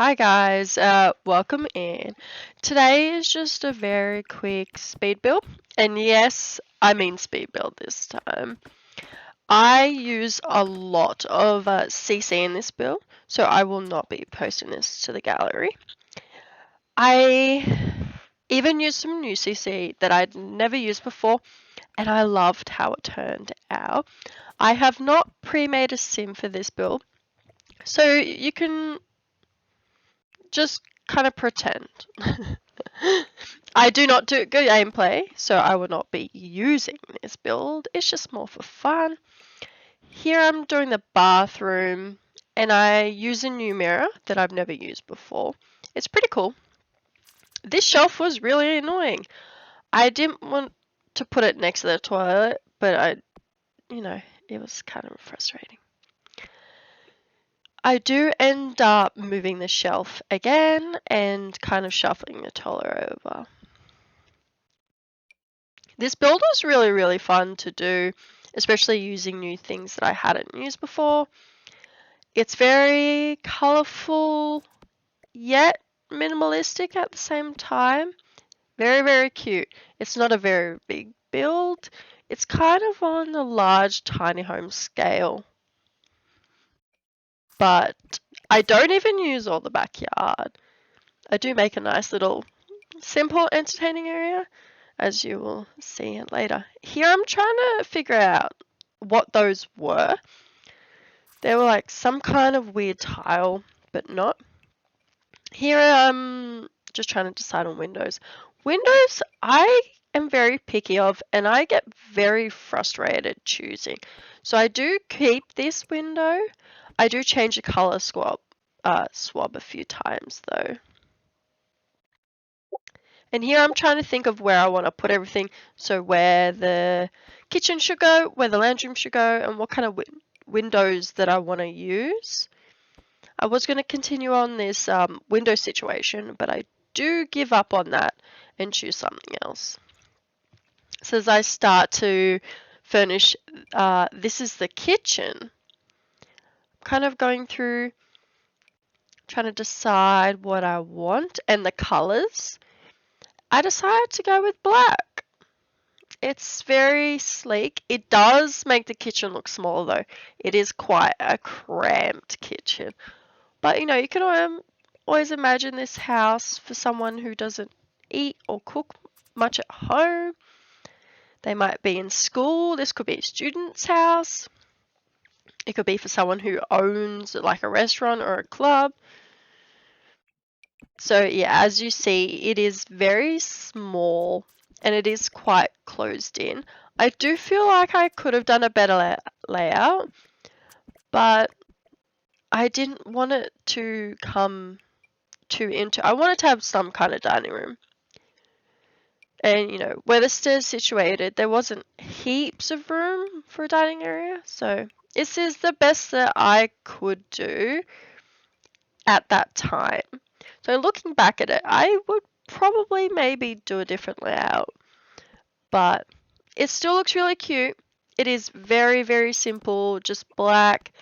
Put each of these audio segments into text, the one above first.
Hi guys, welcome in. Today is just a very quick speed build, and yes, I mean speed build this time. I use a lot of CC in this build, so I will not be posting this to the gallery. I even used some new CC that I'd never used before, and I loved how it turned out. I have not pre-made a sim for this build, so you can just kind of pretend. I do not do good gameplay, so I will not be using this build. It's just more for fun. Here I'm doing the bathroom, and I use a new mirror that I've never used before. It's pretty cool. This shelf was really annoying. I didn't want to put it next to the toilet, but it was kind of frustrating. I do end up moving the shelf again and kind of shuffling the toilet over. This build was really fun to do, especially using new things that I hadn't used before. It's very colorful yet minimalistic at the same time. Very cute. It's not a very big build. It's kind of on a large tiny home scale. But I don't even use all the backyard. I do make a nice little simple entertaining area, as you will see later. Here I'm trying to figure out what those were. They were like some kind of weird tile, but not. Here I'm just trying to decide on windows. Windows I am very picky of, and I get very frustrated choosing. So I do keep this window. I do change the color swab a few times though. And here I'm trying to think of where I want to put everything. So where the kitchen should go, where the lounge room should go, and what kind of windows that I want to use. I was going to continue on this window situation, but I do give up on that and choose something else. So as I start to furnish, this is the kitchen. I'm kind of going through, trying to decide what I want and the colors. I decided to go with black. It's very sleek. It does make the kitchen look smaller though. It is quite a cramped kitchen. But you can always imagine this house for someone who doesn't eat or cook much at home. They might be in school. This could be a student's house. It could be for someone who owns like a restaurant or a club. So yeah, as you see, it is very small and it is quite closed in. I do feel like I could have done a better layout, but I didn't want it to come too into. I wanted to have some kind of dining room. And where the stairs situated, there wasn't heaps of room for a dining area, so this is the best that I could do at that time. So looking back at it, I would probably maybe do a different layout, but it still looks really cute. It is very simple, just black,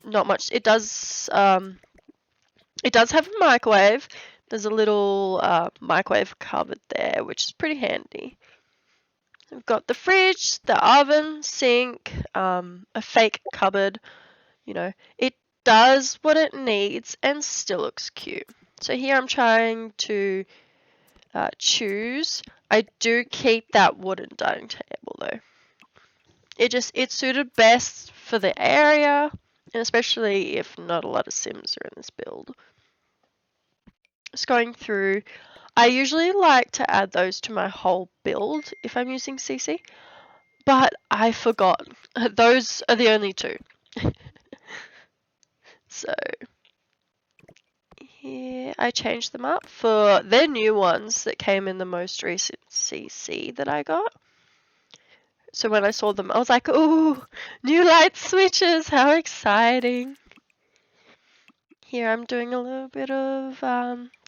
not much. It does have a microwave. There's a little microwave cupboard there, which is pretty handy. We've got the fridge, the oven, sink, a fake cupboard. It does what it needs and still looks cute. So here I'm trying to choose. I do keep that wooden dining table though. It suited best for the area, and especially if not a lot of Sims are in this build. Just going through, I usually like to add those to my whole build if I'm using CC, but I forgot. Those are the only two. So here I changed them up for their new ones that came in the most recent CC that I got. So when I saw them, I was like, ooh, new light switches, how exciting. Here I'm doing a little bit of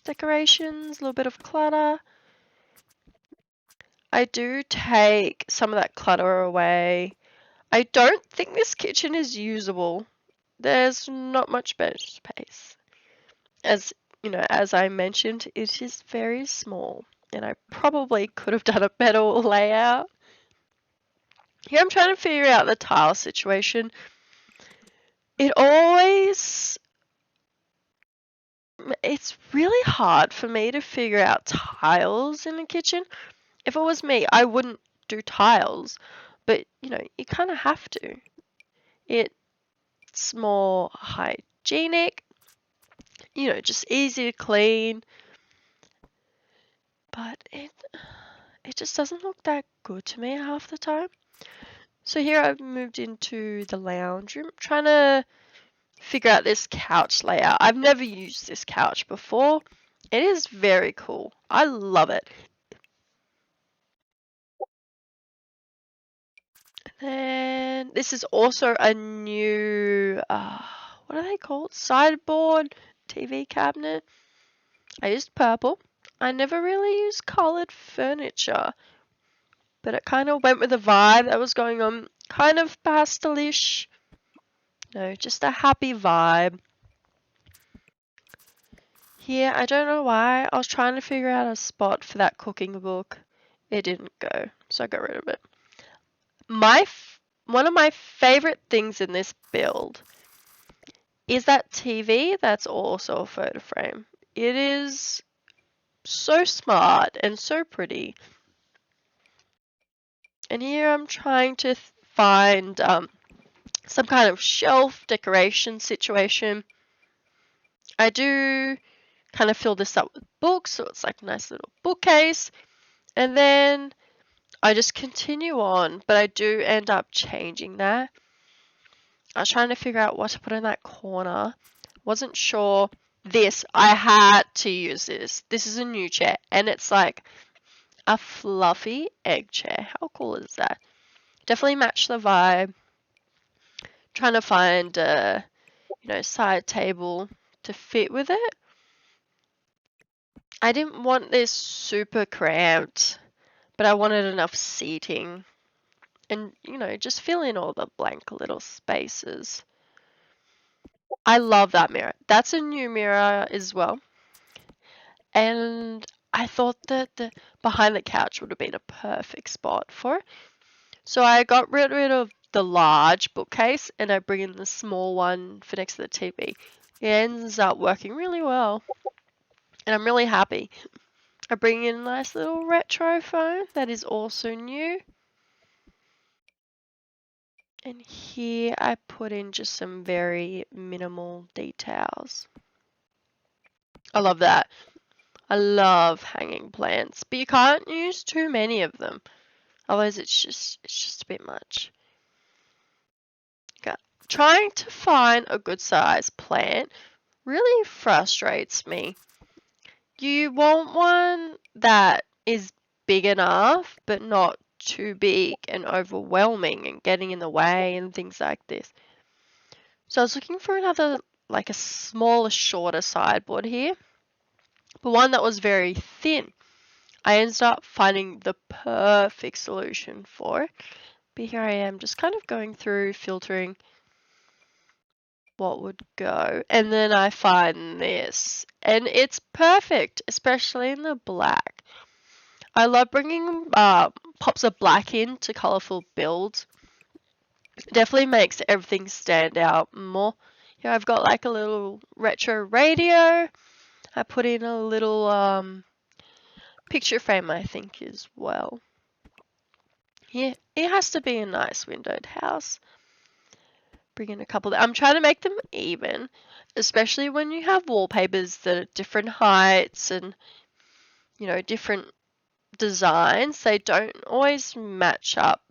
decorations, a little bit of clutter. I do take some of that clutter away. I don't think this kitchen is usable. There's not much bench space. As you know, as I mentioned, it is very small, and I probably could have done a better layout. Here I'm trying to figure out the tile situation. It's really hard for me to figure out tiles in the kitchen. If it was me, I wouldn't do tiles, but you know, you kind of have to. It's more hygienic, you know, just easy to clean, but it just doesn't look that good to me half the time. So here I've moved into the lounge room, trying to figure out this couch layout. I've never used this couch before. It is very cool. I love it. And this is also a new, what are they called? Sideboard TV cabinet. I used purple. I never really used colored furniture, but it kind of went with the vibe that was going on. Kind of pastelish. No, just a happy vibe. Here, I don't know why. I was trying to figure out a spot for that cooking book. It didn't go, so I got rid of it. One of my favorite things in this build is that TV that's also a photo frame. It is so smart and so pretty. And here I'm trying to find some kind of shelf decoration situation. I do kind of fill this up with books, so it's like a nice little bookcase. And then I just continue on, but I do end up changing that. I was trying to figure out what to put in that corner. Wasn't sure. I had to use this. This is a new chair, and it's like a fluffy egg chair. How cool is that? Definitely match the vibe. Trying to find a, side table to fit with it. I didn't want this super cramped, but I wanted enough seating and, just fill in all the blank little spaces. I love that mirror. That's a new mirror as well. And I thought that the behind the couch would have been a perfect spot for it. So I got rid of the large bookcase and I bring in the small one for next to the TV. It ends up working really well. And I'm really happy. I bring in a nice little retro phone that is also new. And here I put in just some very minimal details. I love that. I love hanging plants, but you can't use too many of them. Otherwise it's just a bit much. Okay. Trying to find a good size plant really frustrates me. You want one that is big enough, but not too big and overwhelming and getting in the way and things like this. So I was looking for another, like a smaller, shorter sideboard here, but one that was very thin. I ended up finding the perfect solution for it. But here I am just kind of going through, filtering what would go. And then I find this. And it's perfect, especially in the black. I love bringing pops of black in to colourful builds. It definitely makes everything stand out more. Here I've got like a little retro radio. I put in a little picture frame, I think, as well. Yeah, it has to be a nice windowed house. Bring in a couple. I'm trying to make them even, especially when you have wallpapers that are different heights and, different designs. They don't always match up.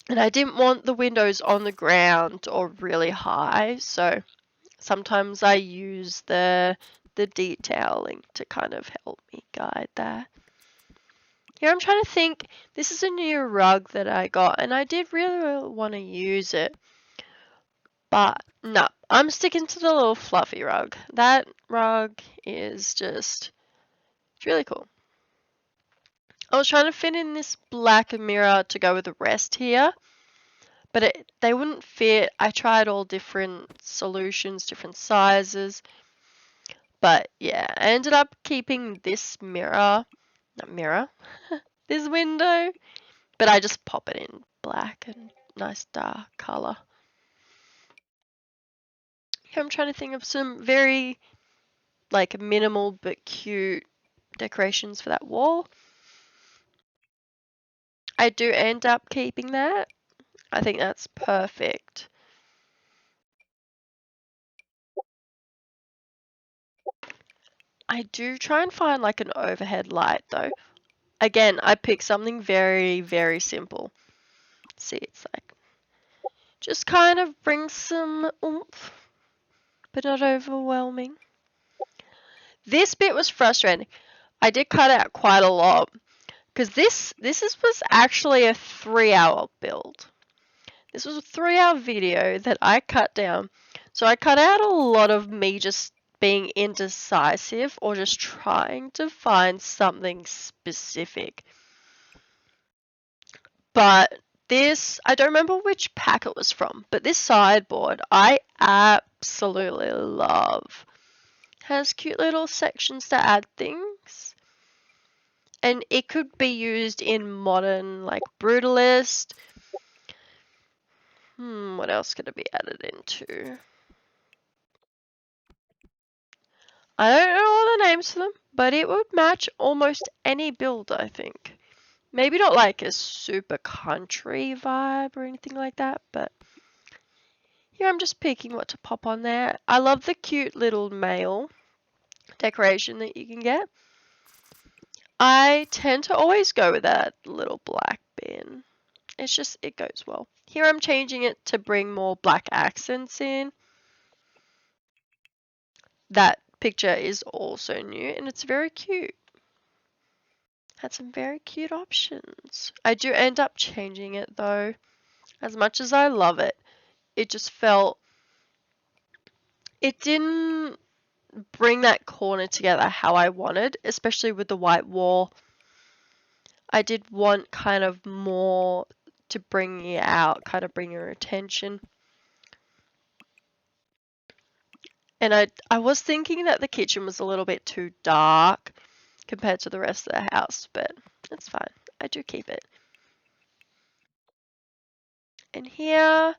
And I didn't want the windows on the ground or really high, so sometimes I use the detailing to kind of help me guide that. Here I'm trying to think, this is a new rug that I got and I did really want to use it. But no, I'm sticking to the little fluffy rug. That rug is just, it's really cool. I was trying to fit in this black mirror to go with the rest here, but they wouldn't fit. I tried all different solutions, different sizes, but yeah, I ended up keeping this mirror, not mirror, this window, but I just pop it in black and nice dark color. Here I'm trying to think of some very like minimal but cute decorations for that wall. I do end up keeping that. I think that's perfect. I do try and find like an overhead light though. Again, I pick something very, very simple. See, it's like just kind of brings some oomph, but not overwhelming. This bit was frustrating. I did cut out quite a lot because was actually a 3-hour build. This was a 3-hour video that I cut down. So I cut out a lot of me just being indecisive or just trying to find something specific. But this, I don't remember which pack it was from, but this sideboard I absolutely love. Has cute little sections to add things. And it could be used in modern, like, brutalist. What else could it be added into? I don't know all the names for them, but it would match almost any build, I think. Maybe not like a super country vibe or anything like that, but here I'm just picking what to pop on there. I love the cute little mail decoration that you can get. I tend to always go with that little black bin. It's just, it goes well. Here I'm changing it to bring more black accents in. That picture is also new and it's very cute. Had some very cute options. I do end up changing it though. As much as I love it, it just felt, it didn't bring that corner together how I wanted, especially with the white wall. I did want kind of more to bring you out, kind of bring your attention. And I was thinking that the kitchen was a little bit too dark compared to the rest of the house, but it's fine. I do keep it. And here,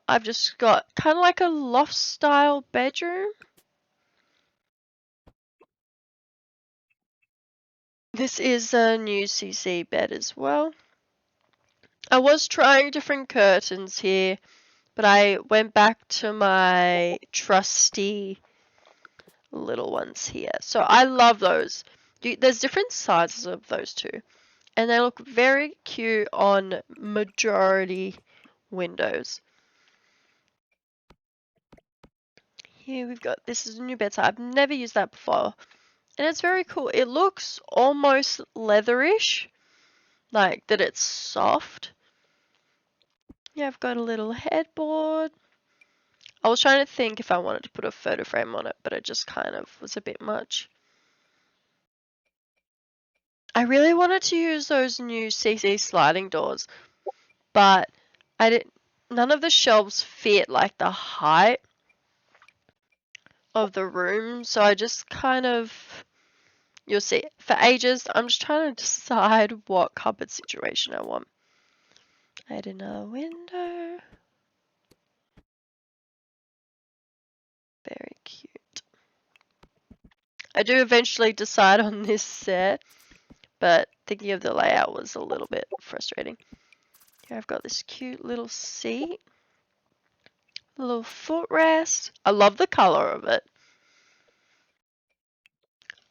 I've just got kind of like a loft style bedroom. This is a new CC bed as well. I was trying different curtains here, but I went back to my trusty little ones here. So I love those. There's different sizes of those two, and they look very cute on majority windows. Here we've got, this is a new bedside. I've never used that before, and it's very cool. It looks almost leatherish, like that it's soft. Yeah, I've got a little headboard. I was trying to think if I wanted to put a photo frame on it, but it just kind of was a bit much. I really wanted to use those new CC sliding doors, but I didn't. None of the shelves fit like the height of the room, so I just kind of. You'll see. For ages, I'm just trying to decide what cupboard situation I want. Add another window. Very cute. I do eventually decide on this set, but thinking of the layout was a little bit frustrating. Here I've got this cute little seat. A little footrest. I love the color of it.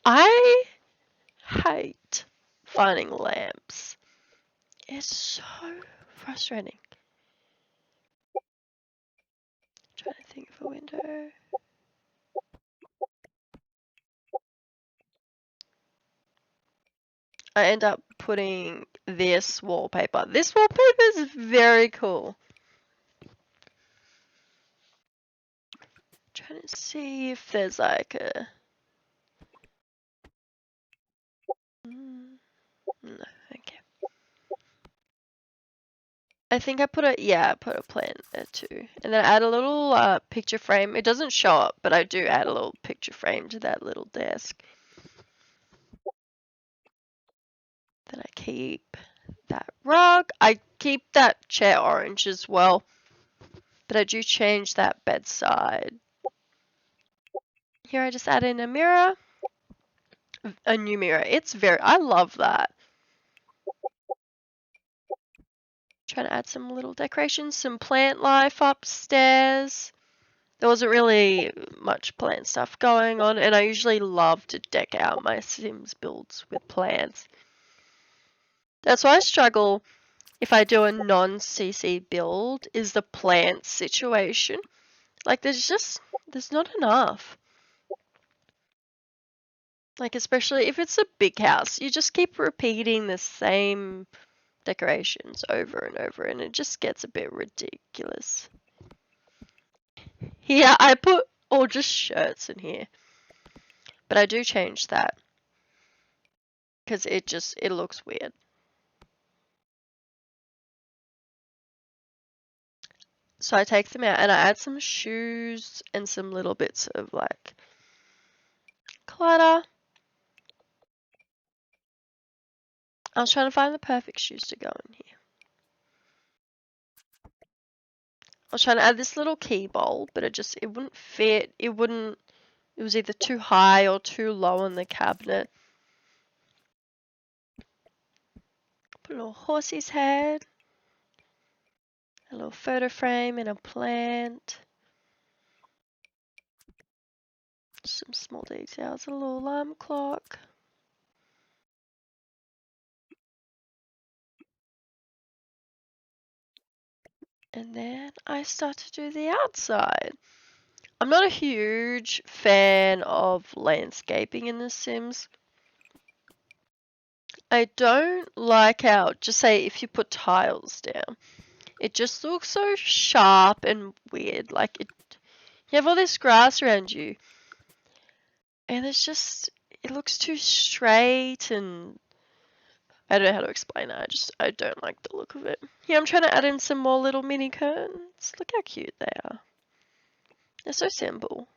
I hate finding lamps. It's so frustrating. Trying to think of a window. I end up putting this wallpaper. This wallpaper is very cool. Trying to see if there's like a. No, okay. I think I put I put a plant there too. And then I add a little picture frame. It doesn't show up, but I do add a little picture frame to that little desk. Then I keep that rug. I keep that chair orange as well, but I do change that bedside. Here I just add in a mirror, a new mirror. I love that. Trying to add some little decorations, some plant life upstairs. There wasn't really much plant stuff going on, and I usually love to deck out my Sims builds with plants. That's why I struggle if I do a non-CC build, is the plant situation. Like there's not enough. Like especially if it's a big house, you just keep repeating the same decorations over and over, and it just gets a bit ridiculous. Here I put all just shirts in here, but I do change that because it looks weird. So I take them out and I add some shoes and some little bits of like clutter. I was trying to find the perfect shoes to go in here. I was trying to add this little key bowl, but it wouldn't fit. It was either too high or too low in the cabinet. Put a little horsey's head, a little photo frame and a plant. Some small details, a little alarm clock. And then I start to do the outside. I'm not a huge fan of landscaping in The Sims. I don't like how, just say if you put tiles down, it just looks so sharp and weird. Like you have all this grass around you, and it looks too straight, and I don't know how to explain that. I don't like the look of it. Here I'm trying to add in some more little mini curtains. Look how cute they are. They're so simple.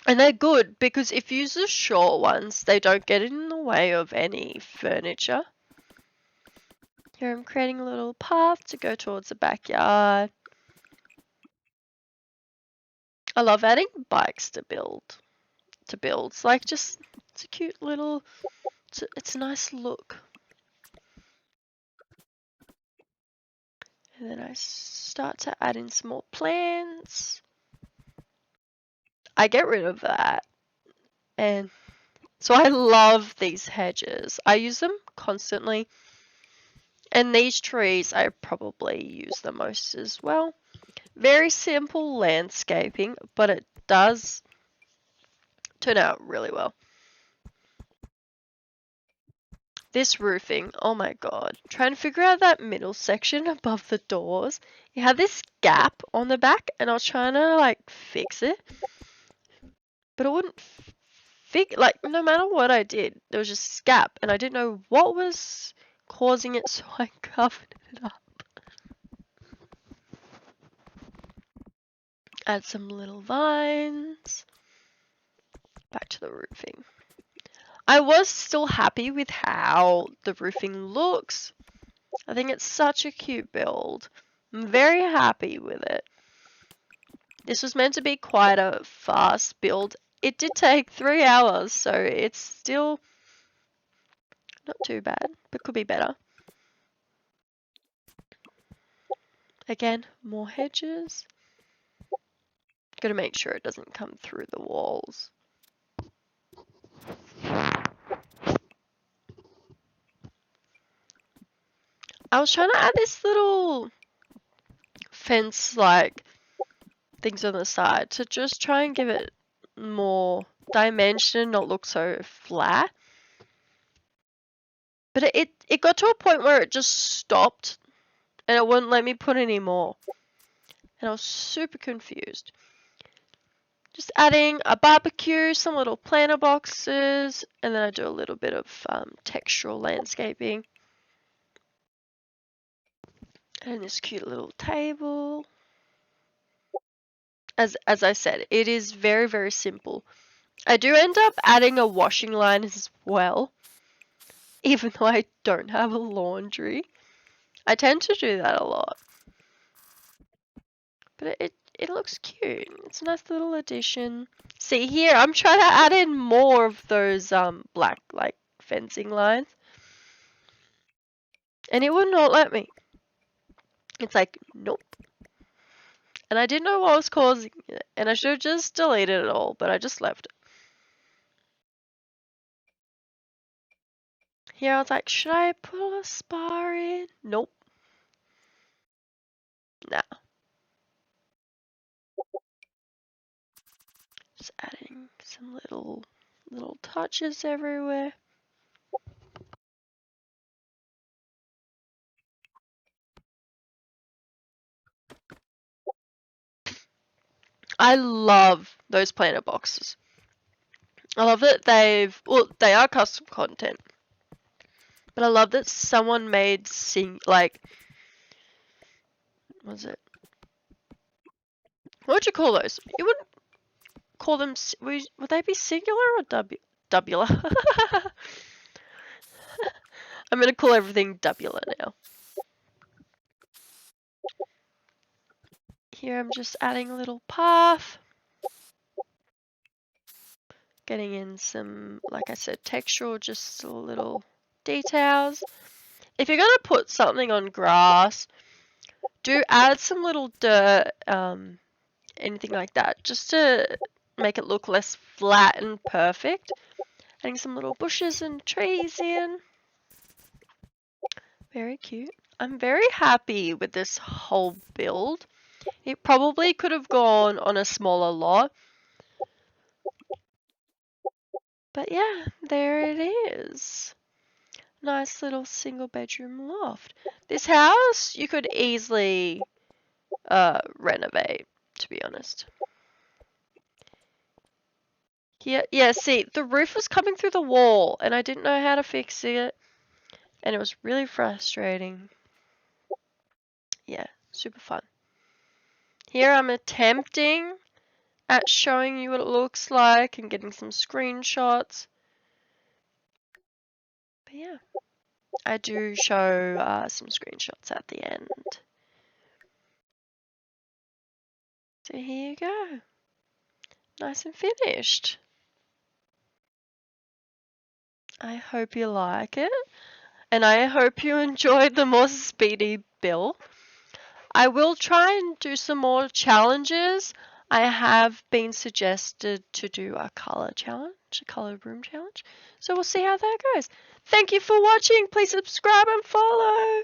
And they're good because if you use the short ones, they don't get in the way of any furniture. Here I'm creating a little path to go towards the backyard. I love adding bikes to builds. Like it's a cute little, it's a nice look. And then I start to add in some more plants. I get rid of that. And so I love these hedges. I use them constantly. And these trees, I probably use the most as well. Very simple landscaping, but it does turn out really well. This roofing, oh my god. Trying to figure out that middle section above the doors. It had this gap on the back, and I was trying to like fix it. But it wouldn't like no matter what I did, there was just a gap, and I didn't know what was causing it, so I covered it up. Add some little vines. Back to the roofing. I was still happy with how the roofing looks. I think it's such a cute build. I'm very happy with it. This was meant to be quite a fast build. It did take 3 hours, so it's still not too bad, but could be better. Again, more hedges. Gotta make sure it doesn't come through the walls. I was trying to add this little fence like things on the side to just try and give it more dimension and not look so flat. But it got to a point where it just stopped and it wouldn't let me put any more. And I was super confused. Just adding a barbecue, some little planter boxes, and then I do a little bit of textural landscaping. And this cute little table. As I said, it is very, very simple. I do end up adding a washing line as well, even though I don't have a laundry. I tend to do that a lot. But it looks cute. It's a nice little addition. See here, I'm trying to add in more of those black like fencing lines. And it would not let me. It's like, nope. And I didn't know what was causing it. And I should have just deleted it all, but I just left it. Here I was like, should I put a spar in? Nope. Nah. Just adding some little touches everywhere. I love those planner boxes. I love that they are custom content. But I love that someone made what was it? What would you call those? You wouldn't call them, would they be singular or dubular? I'm gonna call everything dubular now. Here I'm just adding a little path. Getting in some, like I said, textural, just little details. If you're gonna put something on grass, do add some little dirt, anything like that, just to make it look less flat and perfect. Adding some little bushes and trees in. Very cute. I'm very happy with this whole build. It probably could have gone on a smaller lot. But yeah, there it is. Nice little single bedroom loft. This house you could easily renovate, to be honest. Yeah, see, the roof was coming through the wall and I didn't know how to fix it. And it was really frustrating. Yeah, super fun. Here I'm attempting at showing you what it looks like and getting some screenshots. But yeah, I do show some screenshots at the end. So here you go. Nice and finished. I hope you like it. And I hope you enjoyed the more speedy build. I will try and do some more challenges. I have been suggested to do a color challenge, a colored room challenge. So we'll see how that goes. Thank you for watching. Please subscribe and follow.